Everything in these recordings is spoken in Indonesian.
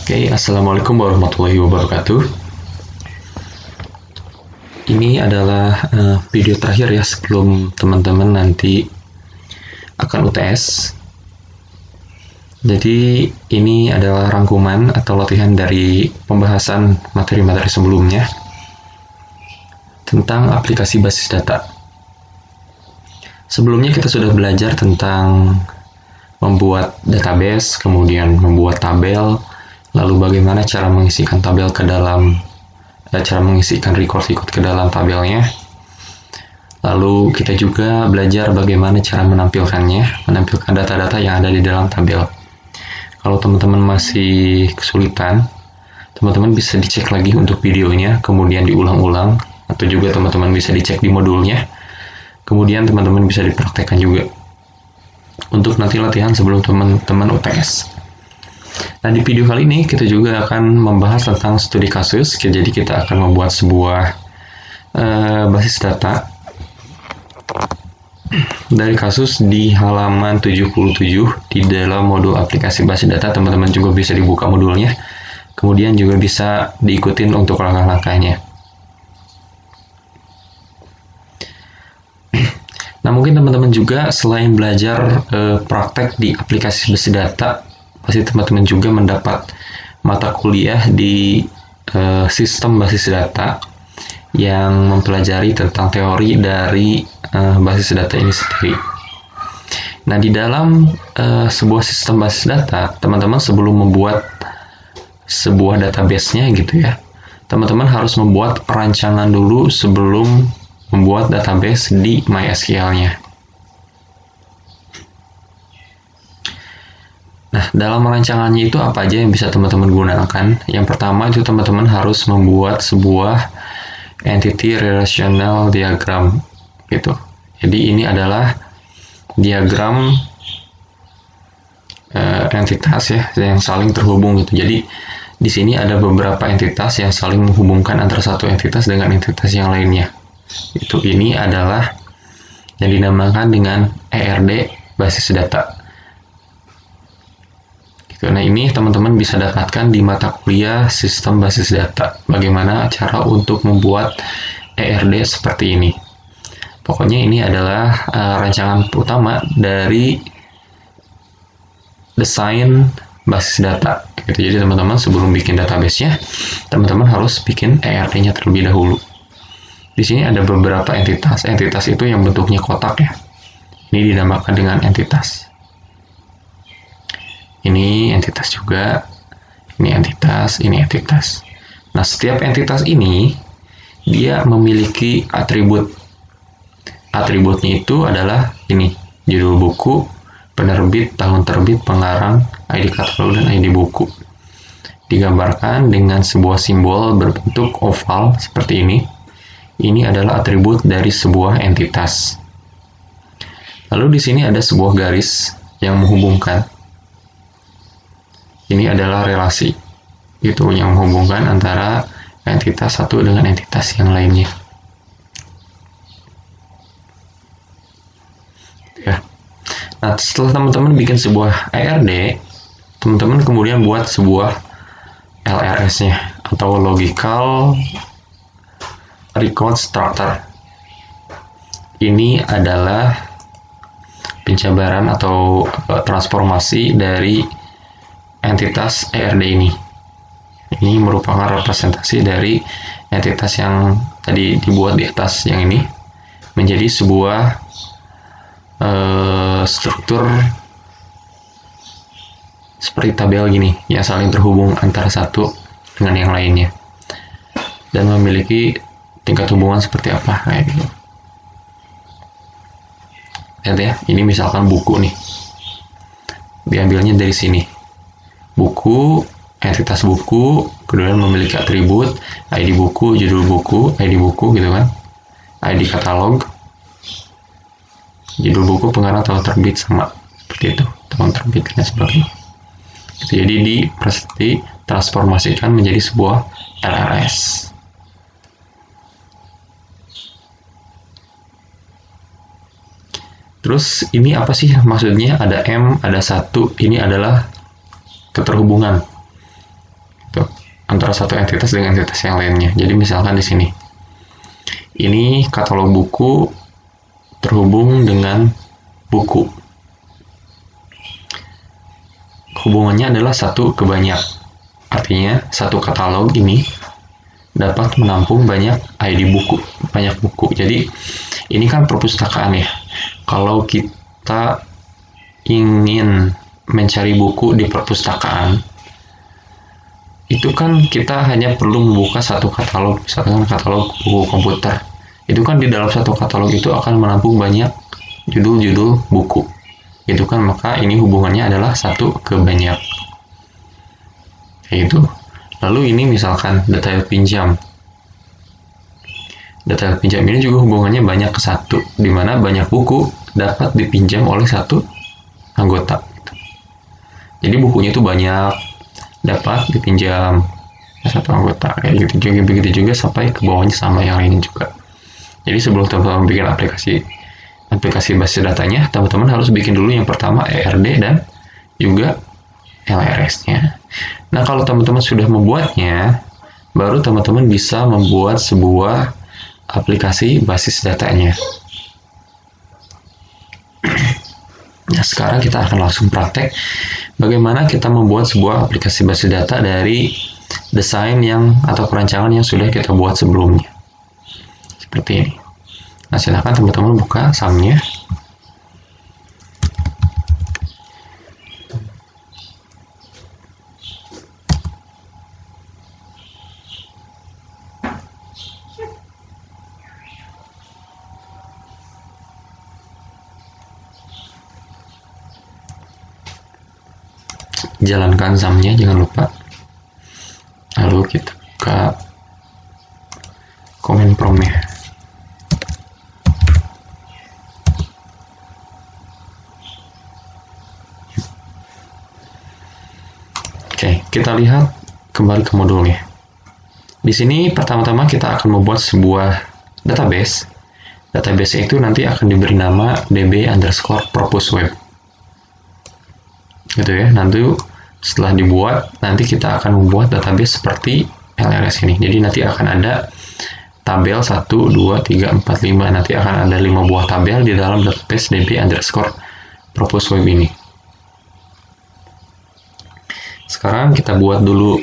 Oke, Assalamualaikum warahmatullahi wabarakatuh. Ini adalah video terakhir ya sebelum teman-teman nanti akan UTS. Jadi ini adalah rangkuman atau latihan dari pembahasan materi-materi sebelumnya tentang aplikasi basis data. Sebelumnya kita sudah belajar tentang membuat database, kemudian membuat tabel, lalu bagaimana cara mengisikan tabel ke dalam, cara mengisikan record ke dalam tabelnya. Lalu kita juga belajar bagaimana cara menampilkannya, menampilkan data-data yang ada di dalam tabel. Kalau teman-teman masih kesulitan, teman-teman bisa dicek lagi untuk videonya, kemudian diulang-ulang, atau juga teman-teman bisa dicek di modulnya, kemudian teman-teman bisa dipraktekkan juga untuk nanti latihan sebelum teman-teman UTS. Nah, di video kali ini kita juga akan membahas tentang studi kasus. Jadi kita akan membuat sebuah basis data dari kasus di halaman 77 di dalam modul aplikasi basis data. Teman-teman juga bisa dibuka modulnya, kemudian juga bisa diikutin untuk langkah-langkahnya. Nah, mungkin teman-teman juga selain belajar praktek di aplikasi basis data, pasti teman-teman juga mendapat mata kuliah di sistem basis data yang mempelajari tentang teori dari basis data ini sendiri. Nah, di dalam sebuah sistem basis data, teman-teman sebelum membuat sebuah database-nya gitu ya, teman-teman harus membuat perancangan dulu sebelum membuat database di MySQL-nya. Nah, dalam rancangannya itu apa aja yang bisa teman-teman gunakan? Yang pertama itu teman-teman harus membuat sebuah entity relational diagram gitu. Jadi ini adalah diagram entitas ya yang saling terhubung gitu. Jadi di sini ada beberapa entitas yang saling menghubungkan antara satu entitas dengan entitas yang lainnya. Itu ini adalah yang dinamakan dengan ERD basis data. Nah, ini teman-teman bisa dapatkan di mata kuliah sistem basis data. Bagaimana cara untuk membuat ERD seperti ini. Pokoknya ini adalah rancangan utama dari desain basis data. Gitu. Jadi teman-teman sebelum bikin database-nya, teman-teman harus bikin ERD-nya terlebih dahulu. Di sini ada beberapa entitas. Entitas itu yang bentuknya kotak ya. Ini dinamakan dengan entitas. Ini entitas juga, ini entitas, ini entitas. Nah, setiap entitas ini dia memiliki atribut. Atributnya itu adalah ini, judul buku, penerbit, tahun terbit, pengarang, ID katalog, dan ID buku. Digambarkan dengan sebuah simbol berbentuk oval seperti ini. Ini adalah atribut dari sebuah entitas. Lalu di sini ada sebuah garis yang menghubungkan. Ini adalah relasi, itu yang menghubungkan antara entitas satu dengan entitas yang lainnya. Ya. Nah, setelah teman-teman bikin sebuah ERD, teman-teman kemudian buat sebuah LRS-nya atau Logical Record Structure. Ini adalah penjabaran atau transformasi dari entitas ERD ini. Ini merupakan representasi dari entitas yang tadi dibuat di atas yang ini menjadi sebuah struktur seperti tabel gini yang saling terhubung antara satu dengan yang lainnya dan memiliki tingkat hubungan seperti apa kayak gitu. Lihat ya, ini misalkan buku nih, diambilnya dari sini. Buku, entitas buku, kemudian memiliki atribut, ID buku, judul buku, ID buku gitu kan, ID katalog, judul buku, pengarang, tahun terbit, sama seperti itu, tahun terbit dan sebagainya. Jadi ditransformasikan menjadi sebuah LRS. Terus ini apa sih maksudnya? Ada M, ada 1, ini adalah keterhubungan. antara satu entitas dengan entitas yang lainnya. Jadi misalkan di sini, ini katalog buku terhubung dengan buku. Hubungannya adalah satu ke banyak. Artinya satu katalog ini dapat menampung banyak ID buku, banyak buku. Jadi ini kan perpustakaan ya. Kalau kita ingin mencari buku di perpustakaan, itu kan kita hanya perlu membuka satu katalog, misalkan katalog buku komputer. Itu kan di dalam satu katalog itu akan menampung banyak judul-judul buku. Itu kan, maka ini hubungannya adalah satu ke banyak. Kayak gitu. Lalu ini misalkan detail pinjam. Detail pinjam ini juga hubungannya banyak ke satu, di mana banyak buku dapat dipinjam oleh satu anggota. Jadi bukunya itu banyak dapat dipinjam satu anggota, kayak gitu juga, begitu juga sampai ke bawahnya sama yang lainnya juga. Jadi sebelum teman-teman bikin aplikasi basis datanya, teman-teman harus bikin dulu yang pertama ERD dan juga LRS-nya. Nah, kalau teman-teman sudah membuatnya, baru teman-teman bisa membuat sebuah aplikasi basis datanya. Nah, sekarang kita akan langsung praktek bagaimana kita membuat sebuah aplikasi basis data dari desain atau perancangan yang sudah kita buat sebelumnya. Seperti ini. Nah, silakan teman-teman buka SAM-nya. Jalankan SAM-nya, jangan lupa. Lalu kita buka command prompt-nya. Oke, kita lihat kembali ke modulnya. Di sini pertama-tama kita akan membuat sebuah database. Database itu nanti akan diberi nama db_purpose_web. Gitu ya. Nanti setelah dibuat, nanti kita akan membuat database seperti LRS ini. Jadi nanti akan ada tabel 1, 2, 3, 4, 5. Nanti akan ada 5 buah tabel di dalam database db_purpose_web ini. Sekarang kita buat dulu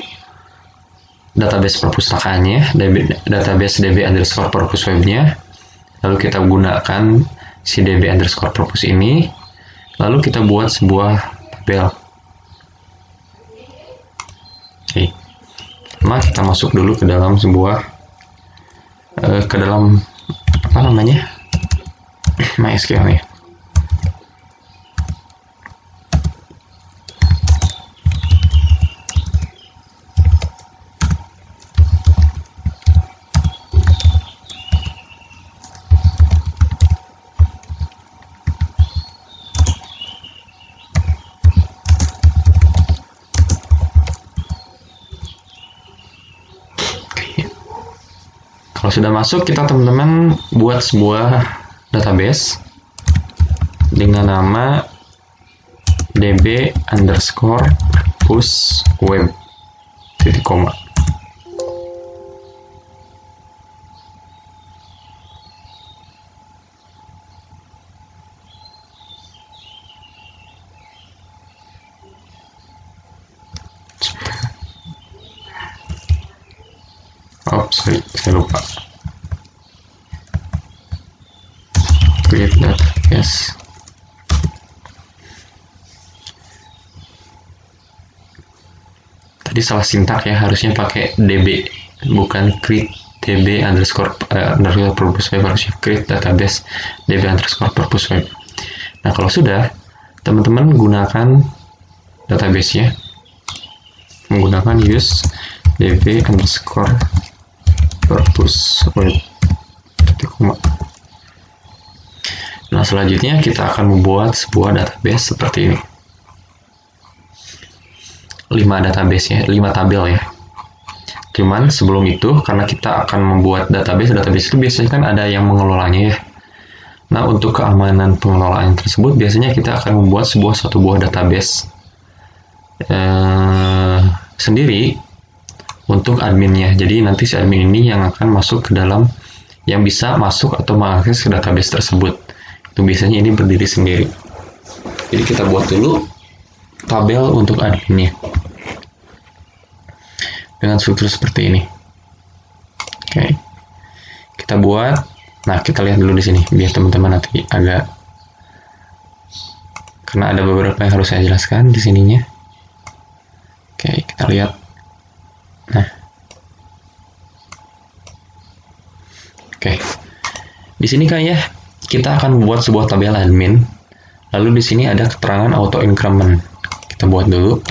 database perpustakaannya, database db_purpose_web-nya. Lalu kita gunakan si db_purpose ini. Lalu kita buat sebuah tabel. Oke. Nah, kita masuk dulu ke dalam sebuah MySQL nih. Kalau sudah masuk, kita teman-teman buat sebuah database dengan nama db_purpose_web titik koma. Saya lupa. Create database. Tadi salah sintak ya, harusnya pakai db, bukan create db_purpose_web, harusnya create database db_purpose_web. Nah, kalau sudah, teman-teman gunakan database-nya, menggunakan use db_purpose_web. Nah, selanjutnya kita akan membuat sebuah database seperti ini. 5 database ya, 5 tabel ya. Cuman sebelum itu, karena kita akan membuat database itu biasanya kan ada yang mengelolanya ya. Nah, untuk keamanan pengelolaan tersebut, biasanya kita akan membuat satu buah database sendiri untuk adminnya. Jadi nanti si admin ini yang akan masuk ke dalam, yang bisa masuk atau mengakses ke database tersebut. Itu biasanya ini berdiri sendiri. Jadi kita buat dulu tabel untuk adminnya dengan struktur seperti ini. Oke, kita buat. Nah, kita lihat dulu di sini biar teman-teman nanti agak, karena ada beberapa yang harus saya jelaskan di sininya. Oke, kita lihat. Nah, oke, di sini kan ya kita akan membuat sebuah tabel admin. Lalu di sini ada keterangan auto increment. Kita buat dulu.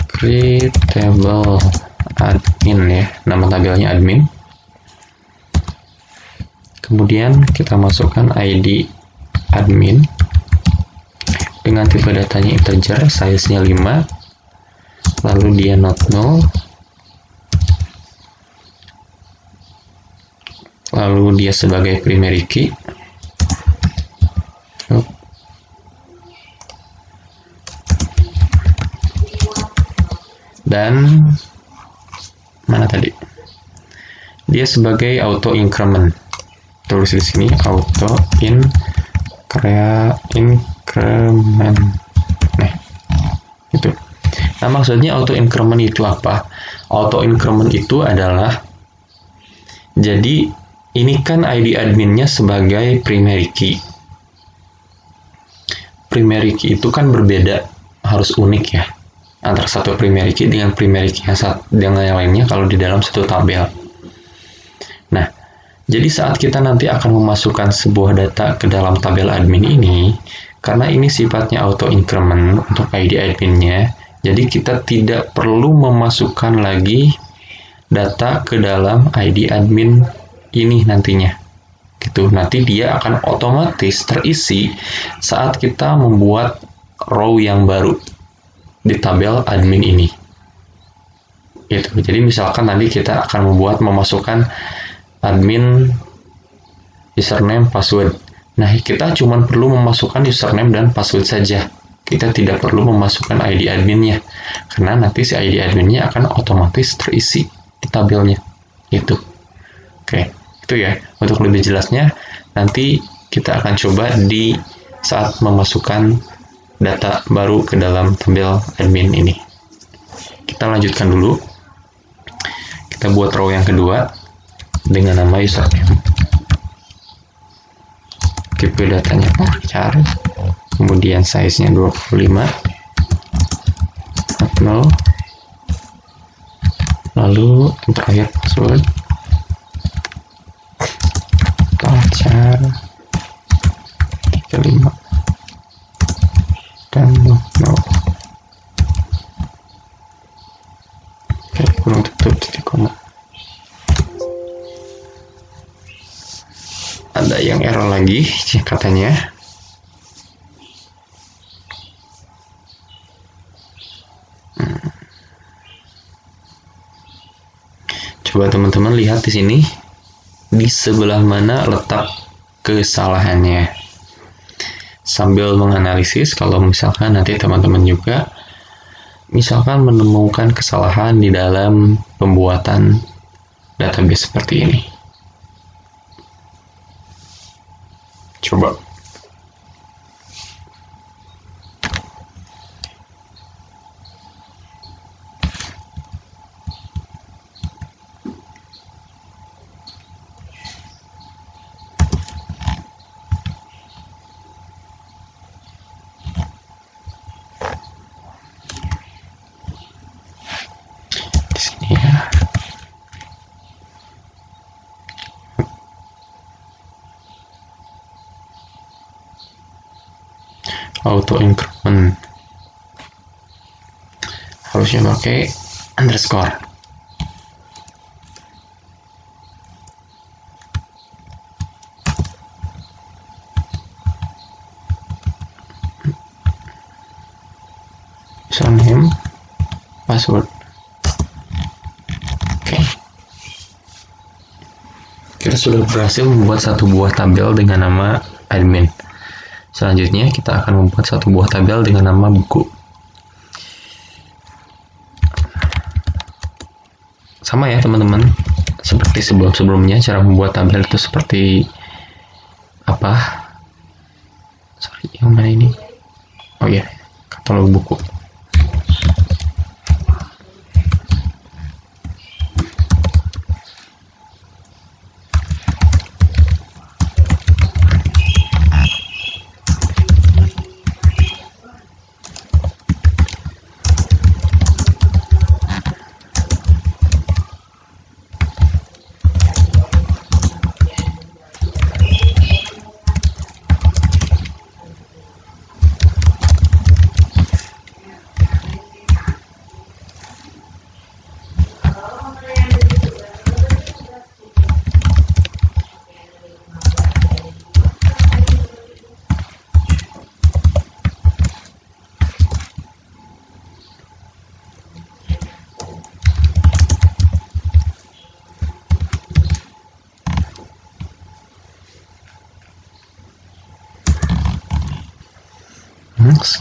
Create table admin ya, nama tabelnya admin. Kemudian kita masukkan ID admin dengan tipe datanya integer, size-nya 5, lalu dia not null, lalu dia sebagai primary key, dan mana tadi? Dia sebagai auto increment. Tulis di sini auto increment. Nah, itu. Nah, maksudnya auto increment itu apa? Auto increment itu adalah, jadi ini kan ID adminnya sebagai primary key. Primary key itu kan berbeda, harus unik ya, antara satu primary key dengan primary key yang lainnya kalau di dalam satu tabel. Nah, jadi saat kita nanti akan memasukkan sebuah data ke dalam tabel admin ini, karena ini sifatnya auto increment untuk ID adminnya, jadi kita tidak perlu memasukkan lagi data ke dalam ID admin ini nantinya. Gitu. Nanti dia akan otomatis terisi saat kita membuat row yang baru di tabel admin ini. Gitu. Jadi misalkan nanti kita akan memasukkan admin username password. Nah, kita cuma perlu memasukkan username dan password saja. Kita tidak perlu memasukkan ID adminnya, karena nanti si ID adminnya akan otomatis terisi di tabelnya. Itu. Oke, itu ya. Untuk lebih jelasnya, nanti kita akan coba di saat memasukkan data baru ke dalam tabel admin ini. Kita lanjutkan dulu. Kita buat row yang kedua dengan nama username. Tipe datanya varchar, kemudian size-nya 25, null, lalu yang terakhir password varchar 35 dan null. Oke, kurang tutup titik koma. Ada yang error lagi katanya. Coba teman-teman lihat di sini, di sebelah mana letak kesalahannya. Sambil menganalisis, kalau misalkan nanti teman-teman juga misalkan menemukan kesalahan di dalam pembuatan database seperti ini. Coba. Di sini ya. Auto increment harusnya pakai underscore. Username, password. Oke. Kita sudah berhasil membuat satu buah tabel dengan nama admin. Selanjutnya kita akan membuat satu buah tabel dengan nama buku. sama ya teman-teman, seperti sebelum-sebelumnya. Cara membuat tabel itu seperti apa? Sorry, yang mana ini? Oh ya, katalog buku.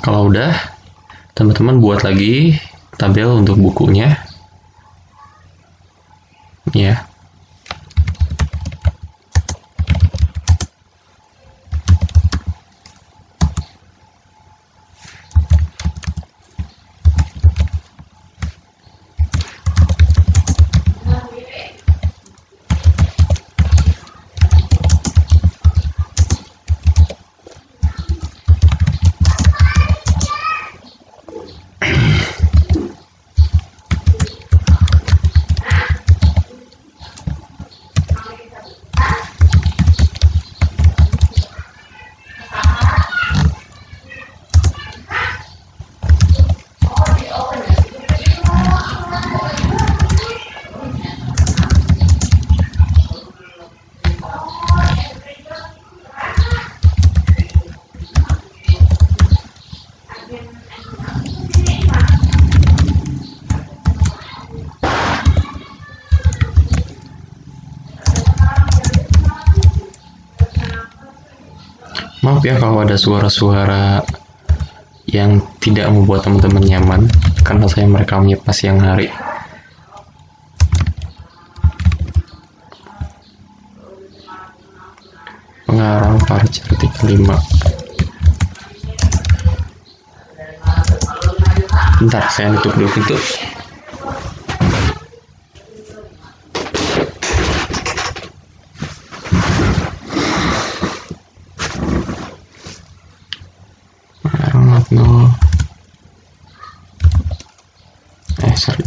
Kalau udah, teman-teman buat lagi tabel untuk bukunya ya. Maaf ya kalau ada suara-suara yang tidak membuat teman-teman nyaman, karena saya merekamnya pas siang hari. Pengarang part artikel 5. Bentar, saya tutup dulu pintu. No. Sorry.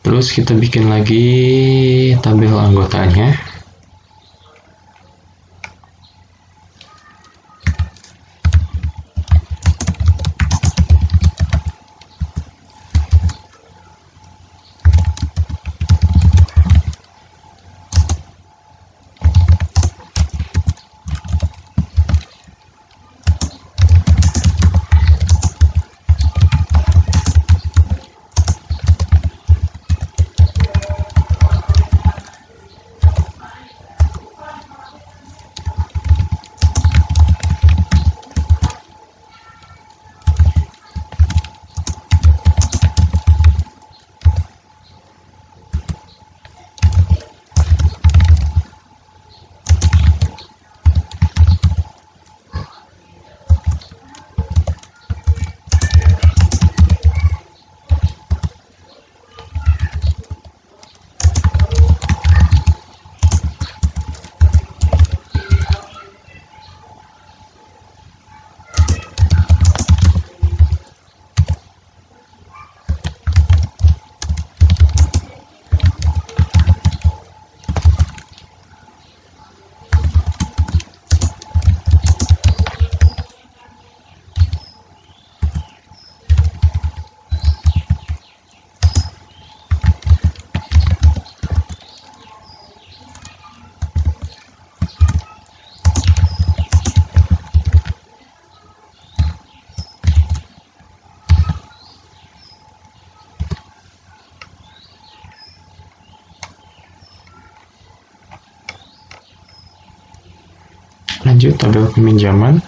Terus kita bikin lagi tabel anggotanya. Lanjut, tabel peminjaman.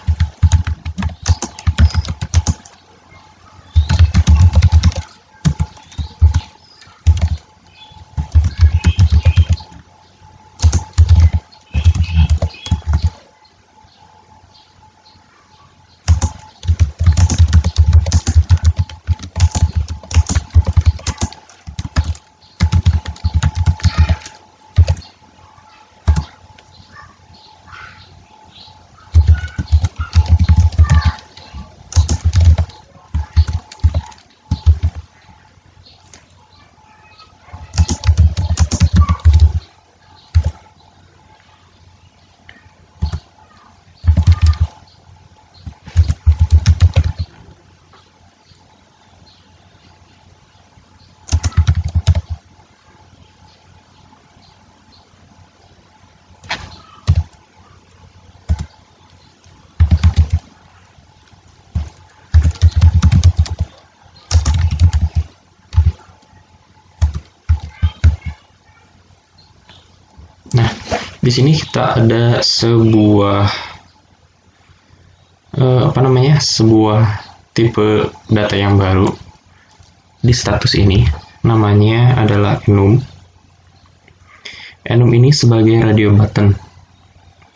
Nah, di sini kita ada sebuah sebuah tipe data yang baru di status ini. Namanya adalah enum. Enum ini sebagai radio button.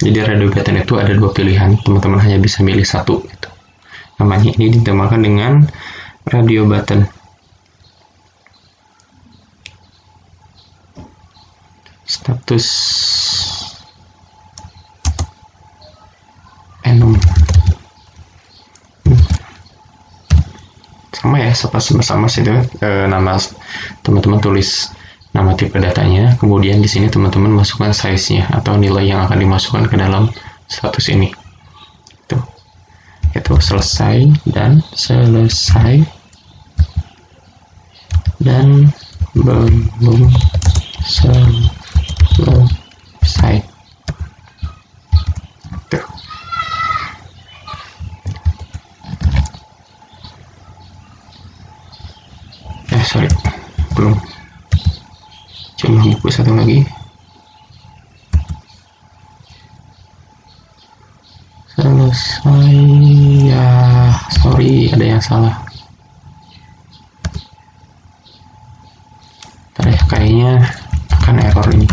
Jadi radio button itu ada dua pilihan, teman-teman hanya bisa milih satu. Gitu. Namanya ini dinamakan dengan radio button. Status enum sama ya, sama situ nama teman-teman tulis nama tipe datanya, kemudian di sini teman-teman masukkan size-nya atau nilai yang akan dimasukkan ke dalam status ini. Itu selesai dan selesai dan belum selesai. Tuh. Sorry, belum. Cuma buku satu lagi. Selesai ya, sorry ada yang salah. Ntar ya, kayaknya akan error ini.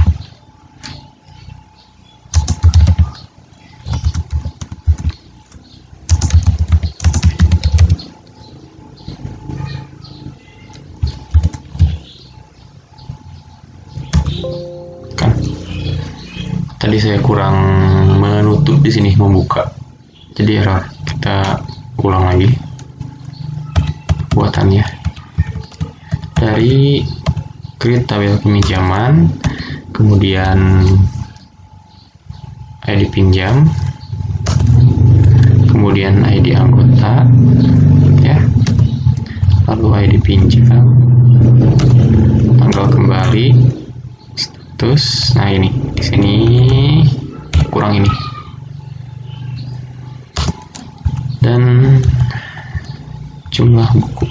Tadi saya kurang menutup di sini, membuka, jadi error. Kita ulang lagi buatannya. Dari create tabel peminjaman, kemudian ID pinjam, kemudian ID anggota, ya, lalu ID pinjam, tanggal kembali, status. Nah ini di sini kurang ini, dan jumlah buku.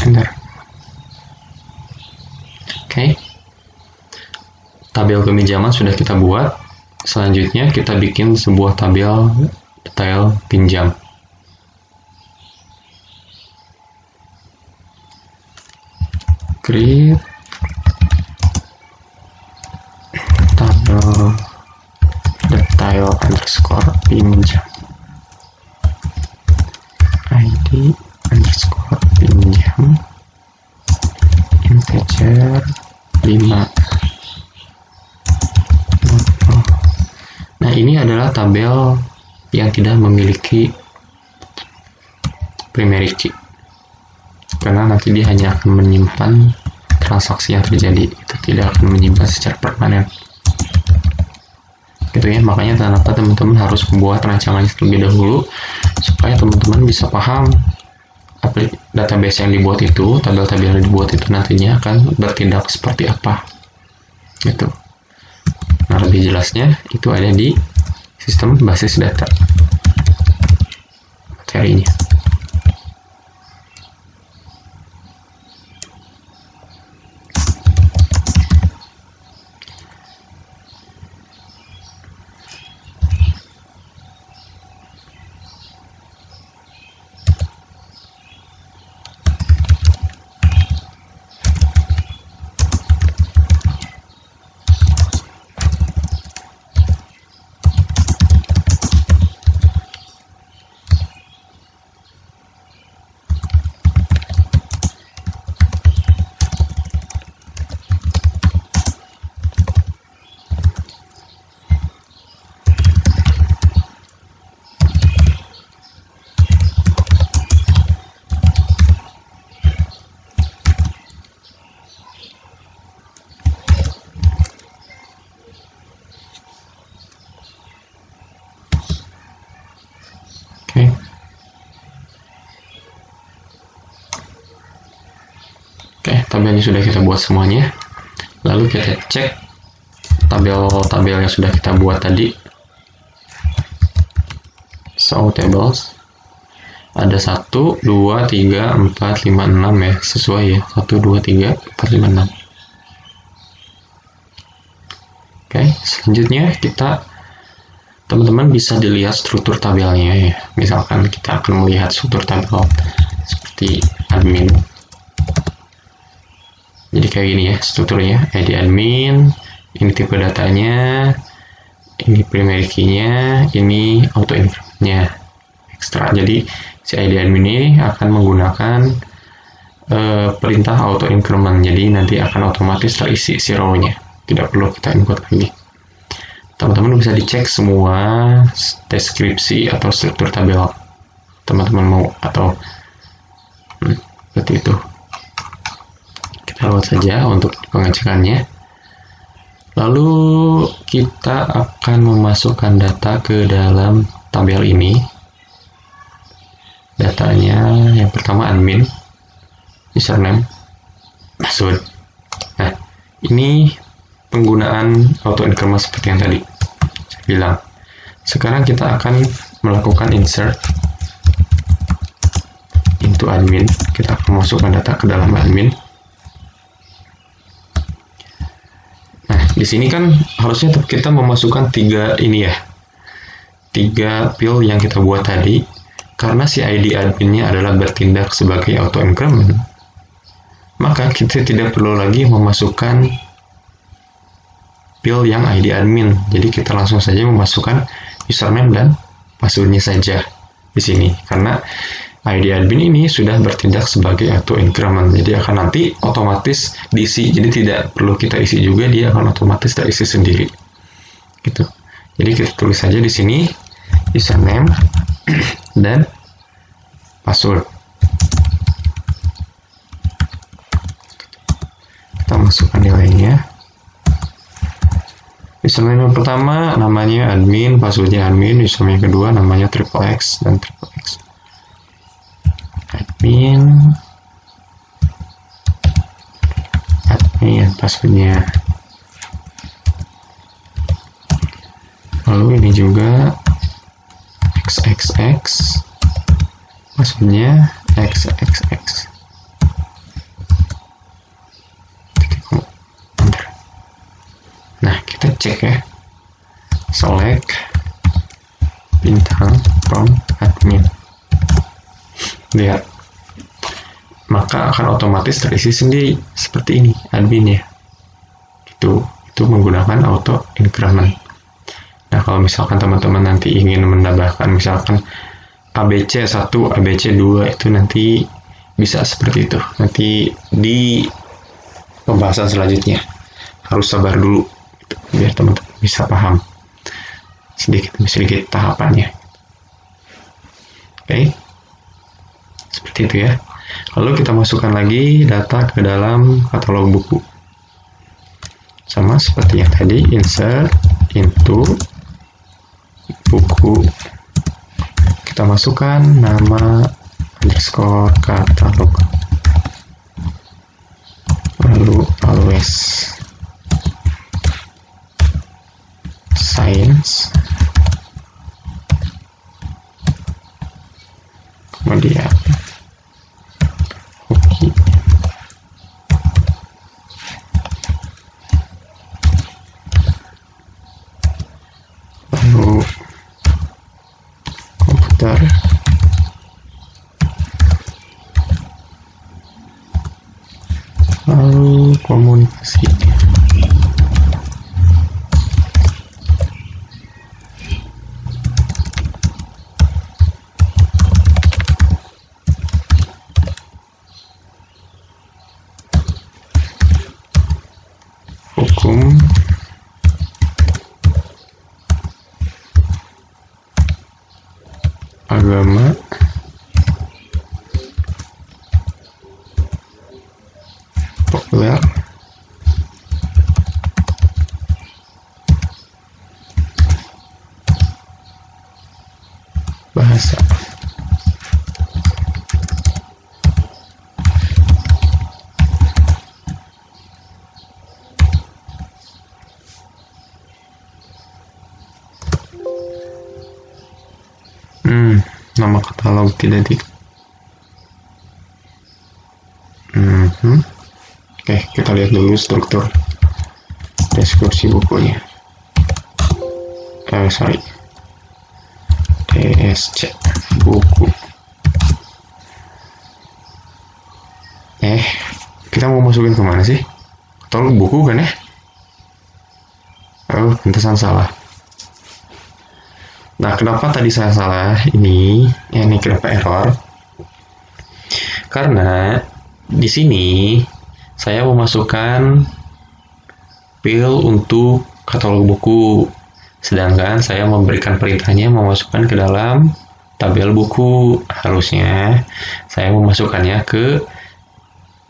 Enter. Oke. Tabel peminjaman sudah kita buat. Selanjutnya kita bikin sebuah tabel detail pinjam. Create tabel detail underscore pinjam, ID underscore pinjam, integer 5. Nah ini adalah tabel yang tidak memiliki primary key, karena nanti dia hanya akan menyimpan transaksi yang terjadi, itu tidak akan menyimpan secara permanen. Gitu ya, makanya kenapa teman-teman harus membuat rancangannya terlebih dahulu supaya teman-teman bisa paham database yang dibuat itu, tabel-tabel yang dibuat itu nantinya akan bertindak seperti apa. Gitu. Nah, lebih jelasnya itu ada di sistem basis data materinya. tabelnya sudah kita buat semuanya. Lalu kita cek tabel-tabel yang sudah kita buat tadi. So tables ada 1, 2, 3, 4, 5, 6 ya, sesuai ya, 1, 2, 3, 4, 5, 6. Oke, selanjutnya teman-teman bisa dilihat struktur tabelnya ya. Misalkan kita akan melihat struktur tabel seperti admin. Jadi kayak gini ya strukturnya, ID admin, ini tipe datanya, ini primary key-nya, ini auto increment-nya ekstra. Jadi si ID admin ini akan menggunakan perintah auto increment. Jadi nanti akan otomatis terisi si row-nya, tidak perlu kita input lagi. Teman-teman bisa dicek semua deskripsi atau struktur tabel teman-teman mau, atau seperti itu. Kita lewat saja untuk pengecekannya. Lalu kita akan memasukkan data ke dalam tabel ini. Datanya yang pertama admin, username, password. Nah, ini penggunaan auto increment seperti yang tadi saya bilang. Sekarang kita akan melakukan insert into admin. Kita akan masukkan data ke dalam admin. Nah, di sini kan harusnya kita memasukkan 3 ini ya, 3 field yang kita buat tadi. Karena si ID adminnya adalah bertindak sebagai auto increment, maka kita tidak perlu lagi memasukkan field yang ID admin. Jadi kita langsung saja memasukkan username dan passwordnya saja di sini, karena ID admin ini sudah bertindak sebagai auto increment, jadi akan nanti otomatis diisi. Jadi tidak perlu kita isi juga, dia akan otomatis terisi sendiri. Gitu. Jadi kita tulis saja di sini username dan password. Kita masukkan nilainya. Username yang pertama namanya admin, passwordnya admin. Username yang kedua namanya XXX dan XXX. Admin, passwordnya. Lalu ini juga XXX, passwordnya XXX. Nah, kita cek ya, select bintang from admin. Lihat, maka akan otomatis terisi sendiri seperti ini adminnya. Itu menggunakan auto increment. Nah, kalau misalkan teman-teman nanti ingin menambahkan misalkan ABC 1, ABC 2, itu nanti bisa seperti itu. Nanti di pembahasan selanjutnya harus sabar dulu biar teman-teman bisa paham sedikit tahapannya. Oke. Seperti itu ya. Lalu kita masukkan lagi data ke dalam katalog buku. Sama seperti yang tadi, insert into buku. Kita masukkan nama underscore katalog. Lalu always science. Kemudian hoki. Lalu komputer. Lalu komunikasi. Hukum. Agama. Populer. Bahasa. nama katalog tidak di Oke, kita lihat dulu struktur deskripsi bukunya. DSC buku. Kita mau masukin kemana sih? Katalog buku kan ya? Oh, pantesan salah. Nah, kenapa tadi saya salah? Ini kenapa error? Karena di sini saya memasukkan field untuk katalog buku, sedangkan saya memberikan perintahnya memasukkan ke dalam tabel buku. Harusnya saya memasukkannya ke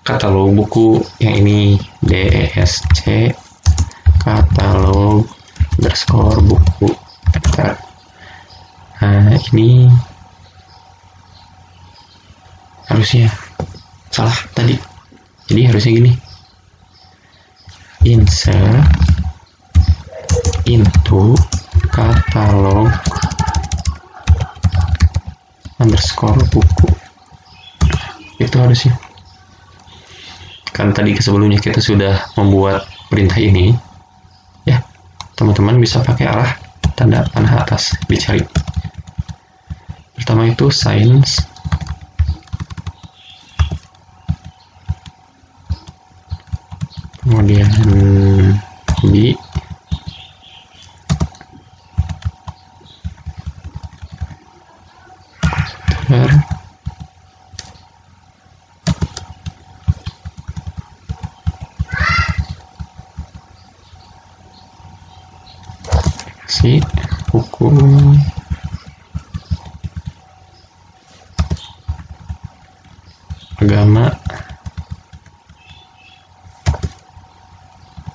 katalog buku yang ini, DSC katalog underscore buku. Nah, ini harusnya salah tadi. Jadi harusnya gini, insert into katalog underscore buku. Itu harusnya. Kan tadi sebelumnya kita sudah membuat perintah ini. Ya, teman-teman bisa pakai arah tanda panah atas dicari. Pertama itu science, kemudian B, si hukum, agama,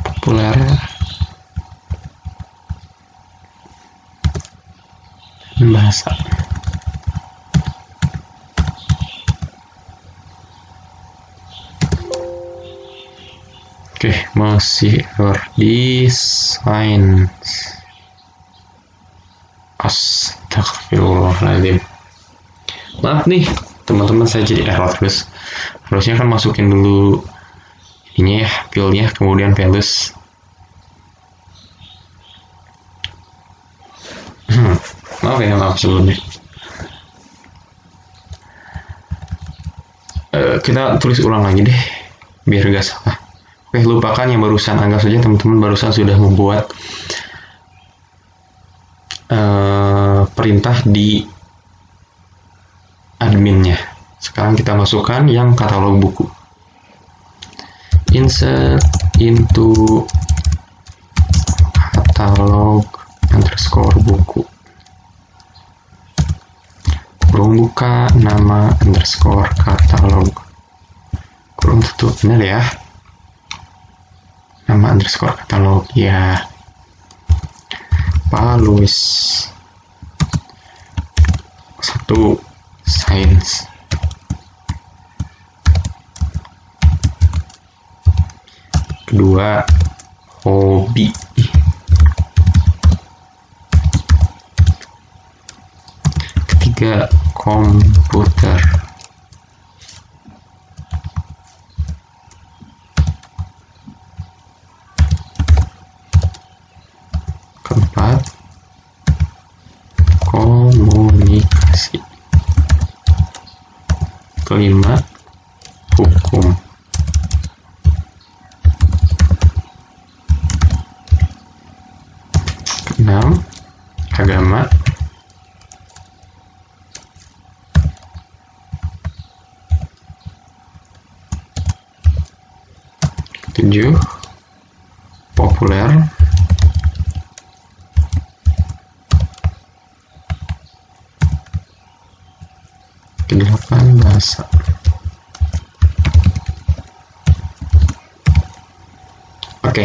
populer, bahasa. Oke, masih error di science. Astagfirullahaladzim. Maaf nih teman-teman, saya jadi error terus. Harusnya kan masukin dulu ini ya, fieldnya, kemudian values. Maaf sebelumnya. Kita tulis ulang lagi deh biar gak salah. Oke, lupakan yang barusan, anggap saja teman-teman barusan sudah membuat perintah di adminnya. Sekarang kita masukkan yang katalog buku. Insert into katalog underscore buku. Kurung buka, nama underscore katalog. Kurung tutup, benar ya? Nama underscore katalog, ya. Palus 1 science, kedua hobi, ketiga komputer, keempat komunikasi, kelima hukum, keenam agama, ketujuh populer, kedelapan bahasa. Oke,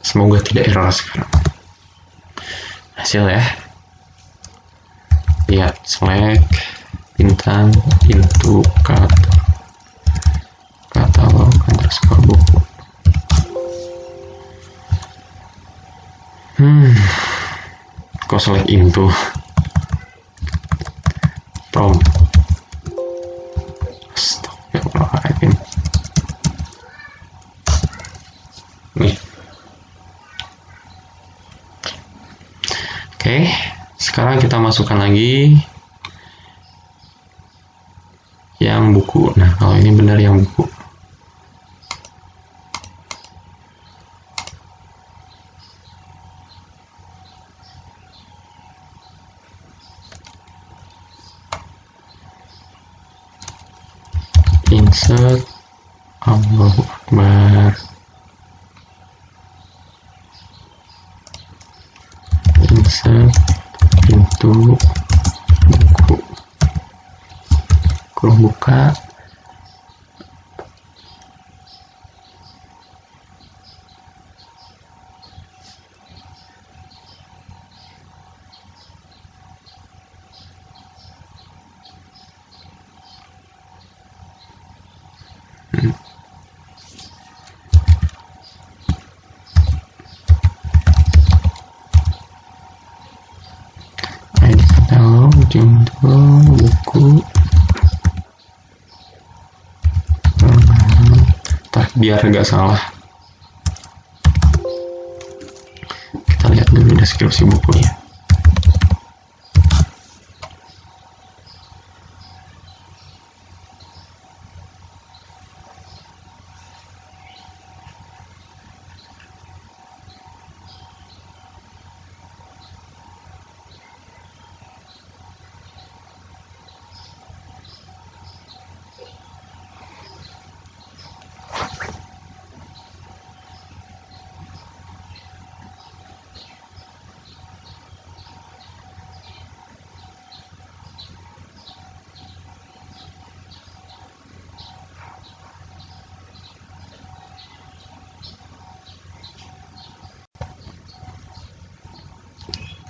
semoga tidak error sekarang. Hasil ya, lihat select bintang into katalog underscore buku. Kok select into? Oke, sekarang kita masukkan lagi yang buku. Nah, kalau ini benar yang buku. Insert, Allahu Akbar. Insert pintu buku. Kurung buka. Judul buku. Biar agak salah, kita lihat dulu deskripsi bukunya.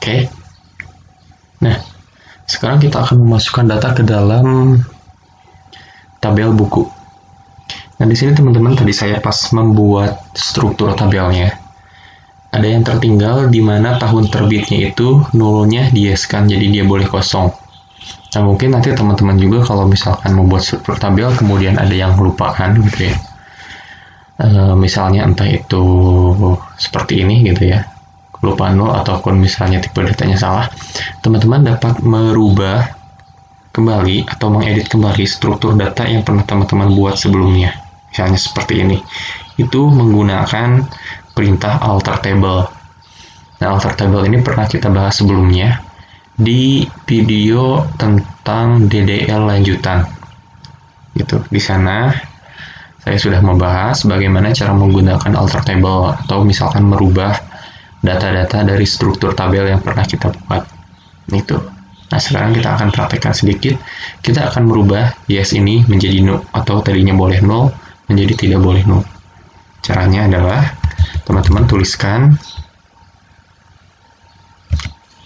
Oke. Nah, sekarang kita akan memasukkan data ke dalam tabel buku. Nah, di sini teman-teman tadi saya pas membuat struktur tabelnya, ada yang tertinggal di mana tahun terbitnya itu nolnya di-yes-kan, jadi dia boleh kosong. Nah, mungkin nanti teman-teman juga kalau misalkan membuat struktur tabel kemudian ada yang kelupaan gitu ya. Misalnya entah itu seperti ini gitu ya, lupa 0 ataupun misalnya tipe datanya salah, teman-teman dapat merubah kembali atau mengedit kembali struktur data yang pernah teman-teman buat sebelumnya. Misalnya seperti ini. Itu menggunakan perintah alter table. Nah, alter table ini pernah kita bahas sebelumnya di video tentang DDL lanjutan. Gitu. Di sana saya sudah membahas bagaimana cara menggunakan alter table atau misalkan merubah data-data dari struktur tabel yang pernah kita buat. Itu. Nah, sekarang kita akan praktekkan sedikit. Kita akan merubah yes ini menjadi no, atau tadinya boleh 0 menjadi tidak boleh 0. Caranya adalah teman-teman tuliskan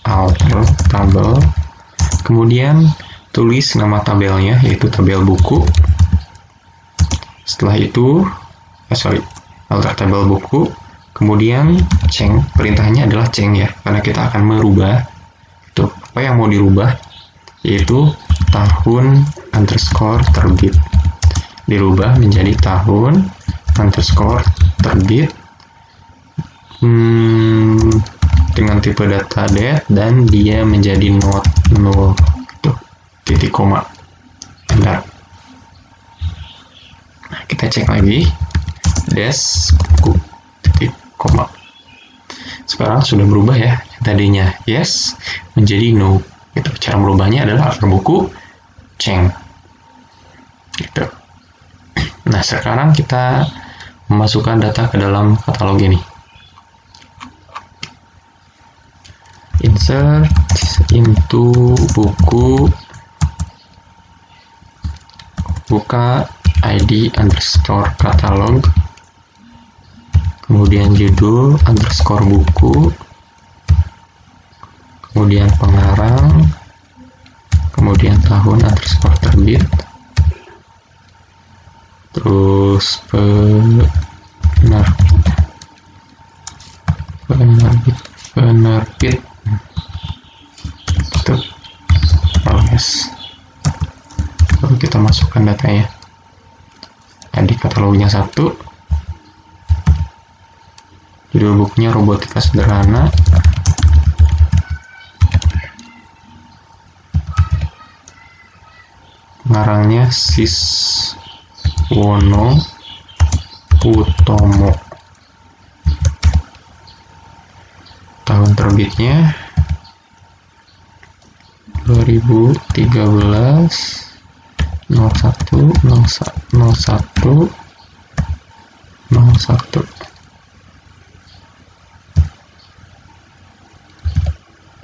alter table, kemudian tulis nama tabelnya, yaitu tabel buku. Setelah itu, alter table buku, kemudian change, perintahnya adalah change ya, karena kita akan merubah. Tuh, apa yang mau dirubah? Yaitu tahun underscore terbit. Dirubah menjadi tahun underscore terbit dengan tipe data date dan dia menjadi not 0. Tuh, titik koma. Bentar. Nah, kita cek lagi. Des buku. Koma. Sekarang sudah berubah ya, tadinya yes menjadi no. Gitu. Cara merubahnya adalah alter buku change. Gitu. Nah, sekarang kita memasukkan data ke dalam katalog ini. Insert into buku, buka ID underscore katalog, kemudian judul underscore buku, kemudian pengarang, kemudian tahun underscore terbit, terus penerbit itu proses. Lalu kita masukkan datanya. Di katalognya 1, judul bukunya robotika sederhana, namanya Siswono Utomo. Tahun terbitnya 2013 01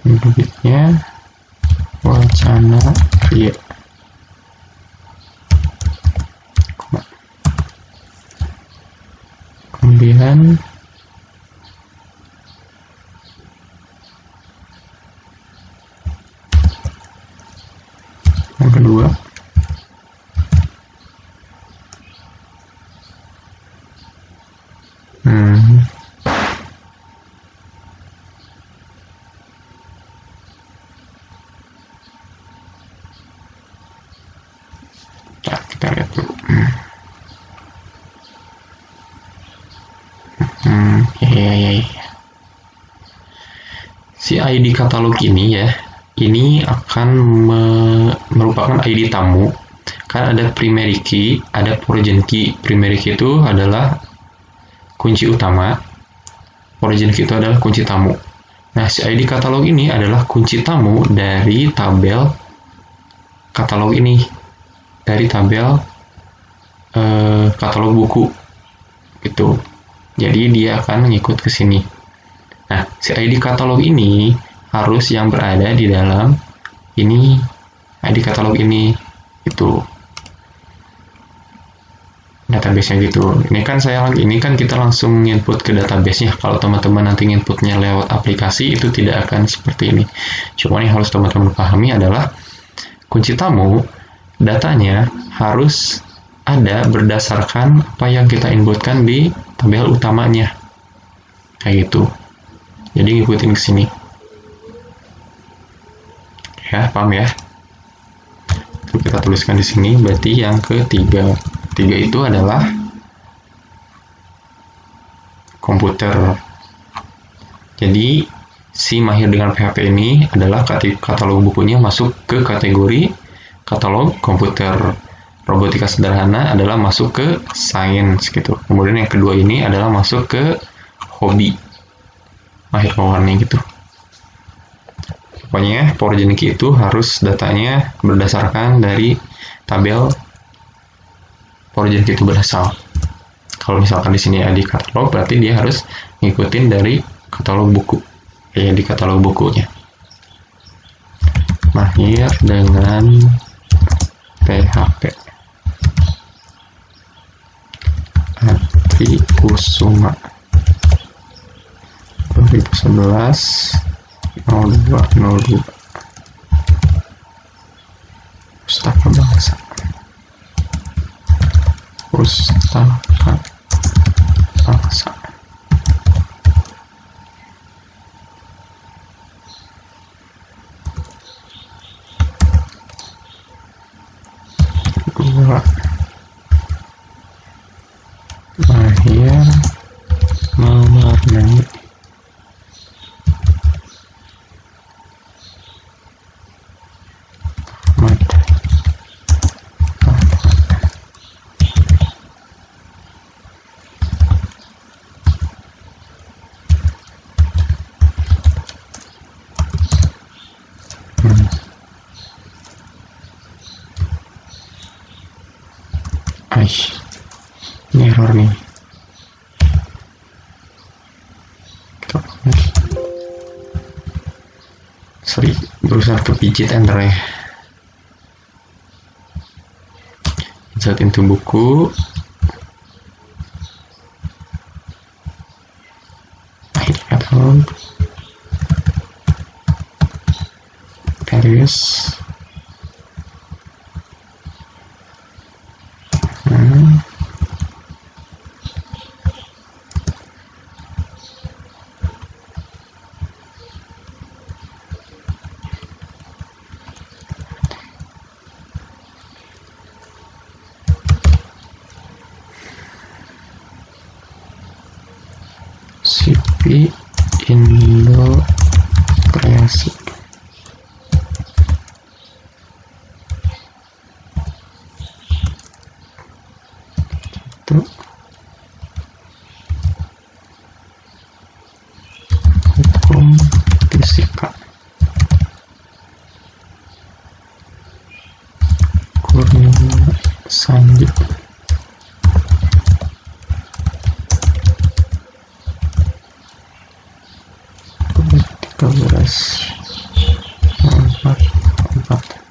Penerbitnya Wacana Ria. Kemudian yang kedua kita lihat dulu. Si ID katalog ini ya, ini akan merupakan ID tamu. Kan ada primary key, ada origin key. Primary key itu adalah kunci utama, origin key itu adalah kunci tamu. Nah, si ID katalog ini adalah kunci tamu dari tabel katalog ini, dari tabel katalog buku gitu. Jadi dia akan mengikut ke sini. Nah, si ID katalog ini harus yang berada di dalam ini, ID katalog ini itu database-nya gitu. Ini kan kita langsung input ke database-nya. Kalau teman-teman nanti inputnya lewat aplikasi itu tidak akan seperti ini. Cuma yang harus teman-teman pahami adalah kunci tamu datanya harus ada berdasarkan apa yang kita inputkan di tabel utamanya, kayak gitu. Jadi ngikutin ke sini ya, paham ya? Kita tuliskan di sini. Berarti yang ketiga itu adalah komputer. Jadi si mahir dengan PHP ini adalah katalog bukunya masuk ke kategori katalog komputer. Robotika sederhana adalah masuk ke sains gitu. Kemudian yang kedua ini adalah masuk ke hobi, mahir mewarnai gitu. Pokoknya origin key itu harus datanya berdasarkan dari tabel origin key itu berasal. Kalau misalkan di sini ada di katalog, berarti dia harus ngikutin dari katalog buku, di katalog bukunya. Mahir dengan PHP. Adri Kusuma 2011 02 Pustaka Bangsa. Kedua, mahir mewarnai. Ini error nih. Sorry, berusaha kepijit enter ya. Insert into buku. Mahir katalog. Terus CP Indo Kreasi. 11.4.4.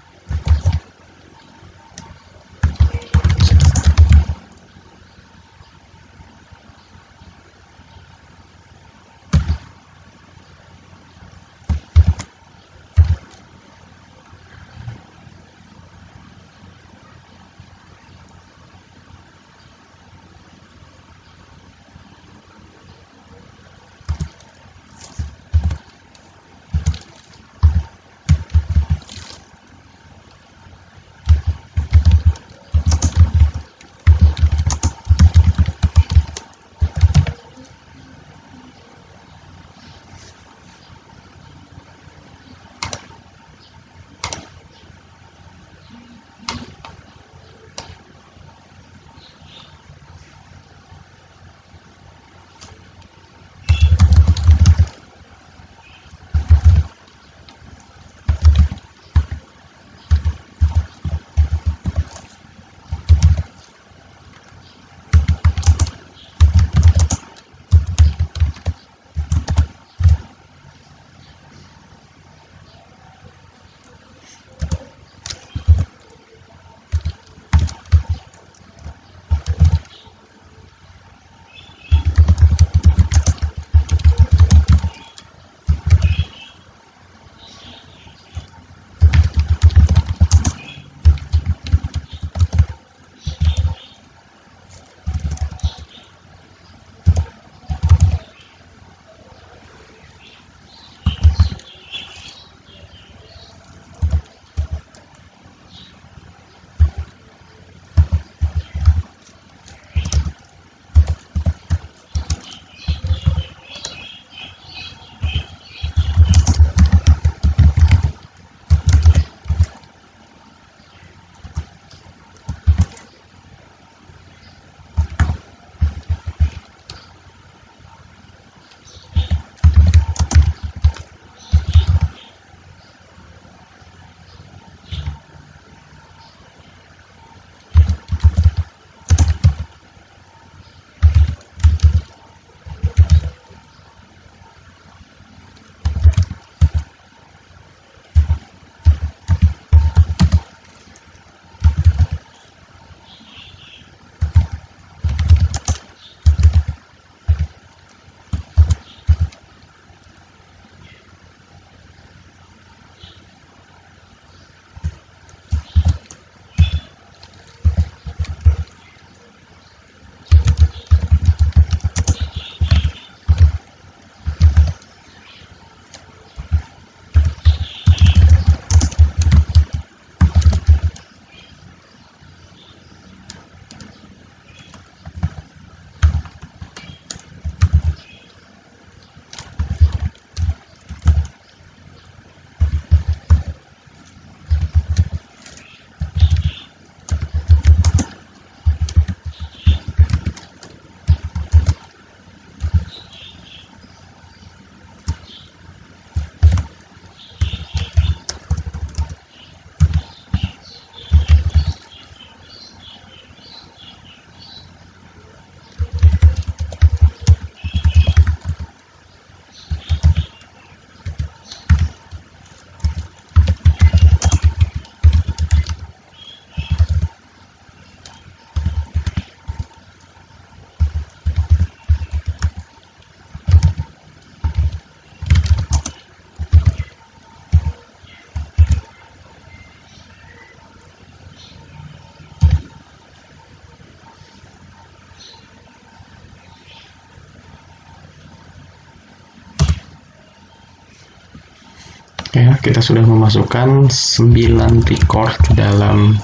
Ya, kita sudah memasukkan 9 record ke dalam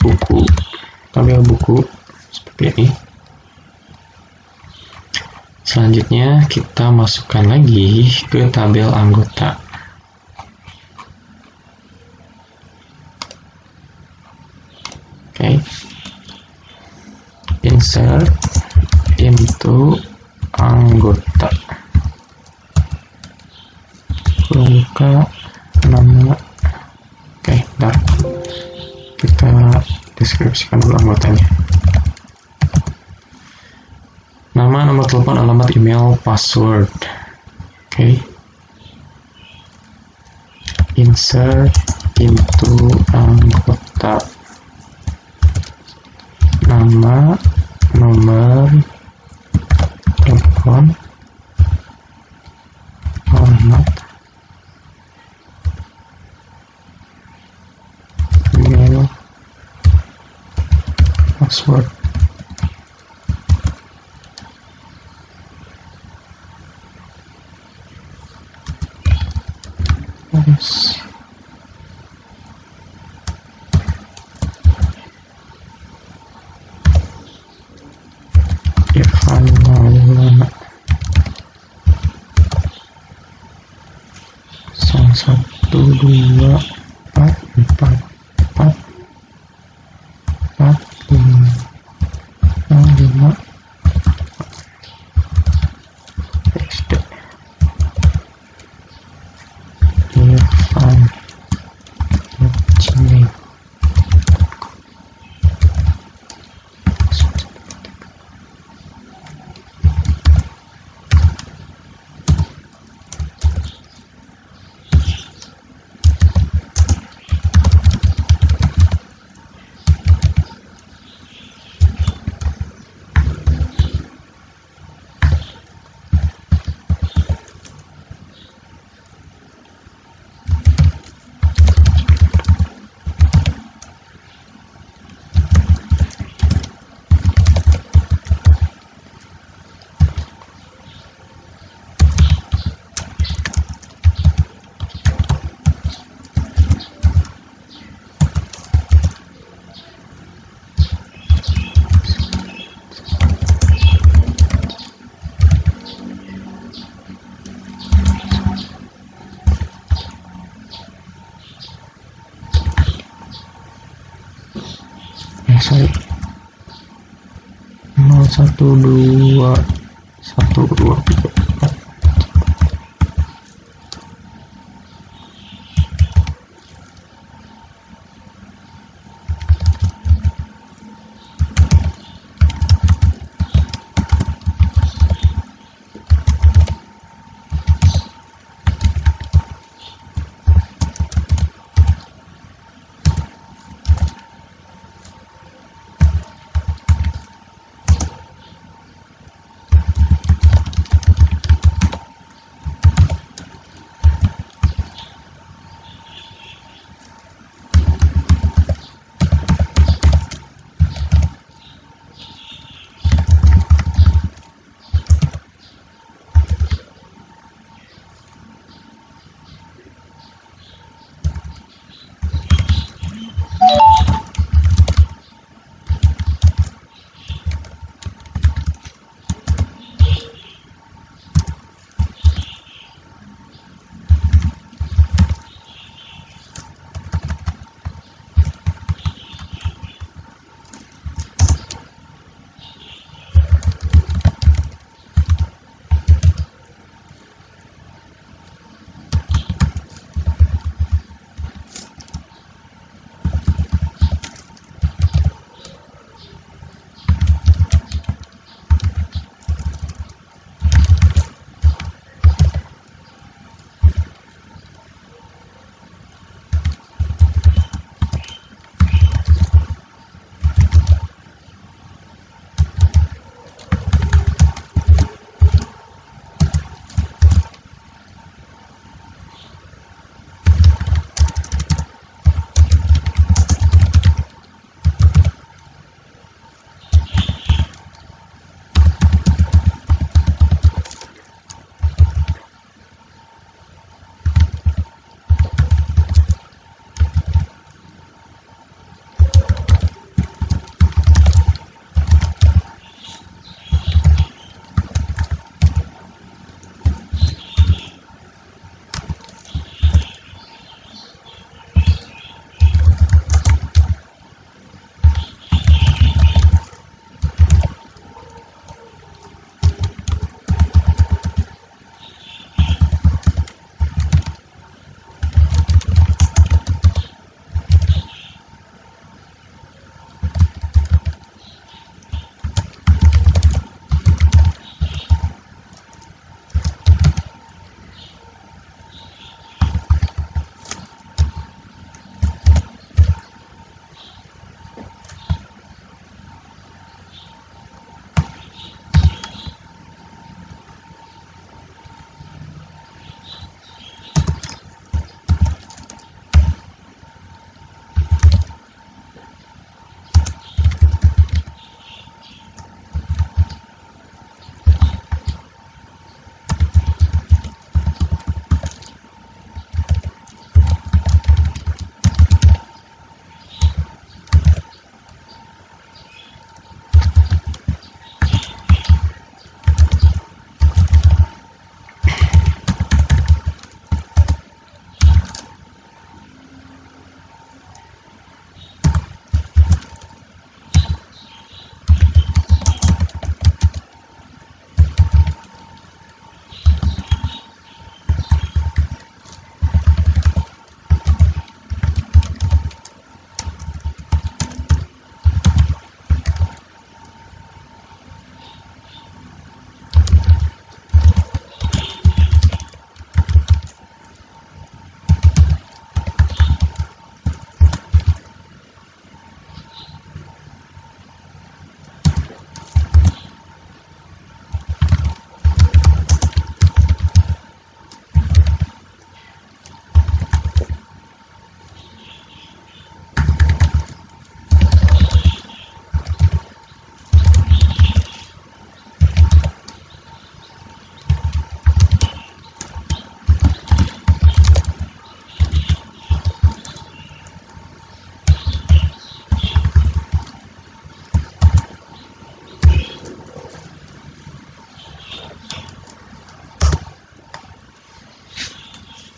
buku, tabel buku seperti ini. Selanjutnya kita masukkan lagi ke tabel anggota. Oke. Insert into anggota. Buka nama. Oke, bentar. Kita deskripsikan dulu anggotanya. Nama, nomor telepon, alamat, email, password. Oke. insert into anggota nama, nomor telepon, alamat, email, password. Yes. Irfan Maulana 1244445 paste. Irfan Gmail. Sorry, 012123.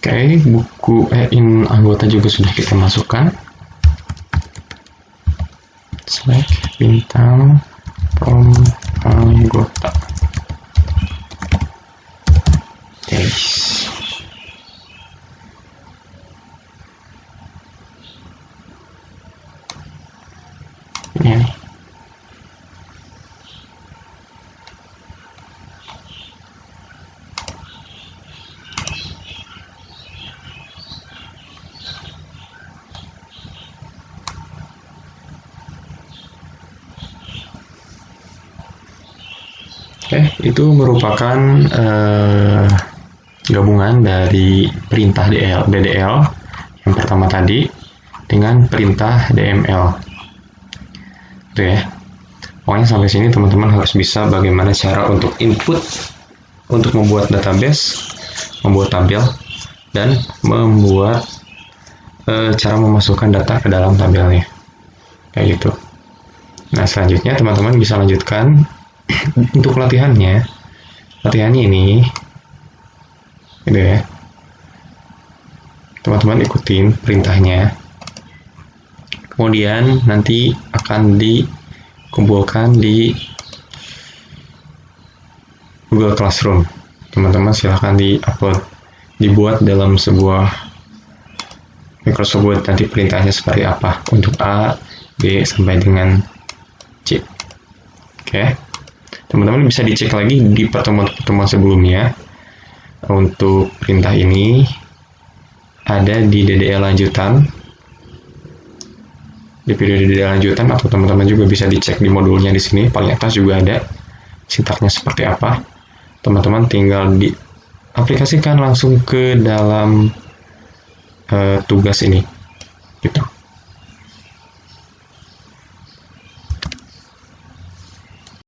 Oke, buku anggota juga sudah kita masukkan. Select bintang from anggota. Ini. Itu merupakan gabungan dari perintah DDL yang pertama tadi dengan perintah DML. Itu ya. Pokoknya sampai sini teman-teman harus bisa bagaimana cara untuk input, untuk membuat database, membuat tabel, dan membuat cara memasukkan data ke dalam tabelnya. Kayak gitu. Nah, selanjutnya teman-teman bisa lanjutkan untuk latihannya ini gitu ya, teman-teman ikutin perintahnya, kemudian nanti akan dikumpulkan di Google Classroom. Teman-teman silahkan dibuat dalam sebuah Microsoft Word, nanti perintahnya seperti apa untuk A, B sampai dengan C. Oke. Teman-teman bisa dicek lagi di pertemuan-pertemuan sebelumnya. Untuk perintah ini ada di DDL lanjutan, di video DDL lanjutan, atau teman-teman juga bisa dicek di modulnya di sini. Paling atas juga ada sintaknya seperti apa. Teman-teman tinggal diaplikasikan langsung ke dalam tugas ini.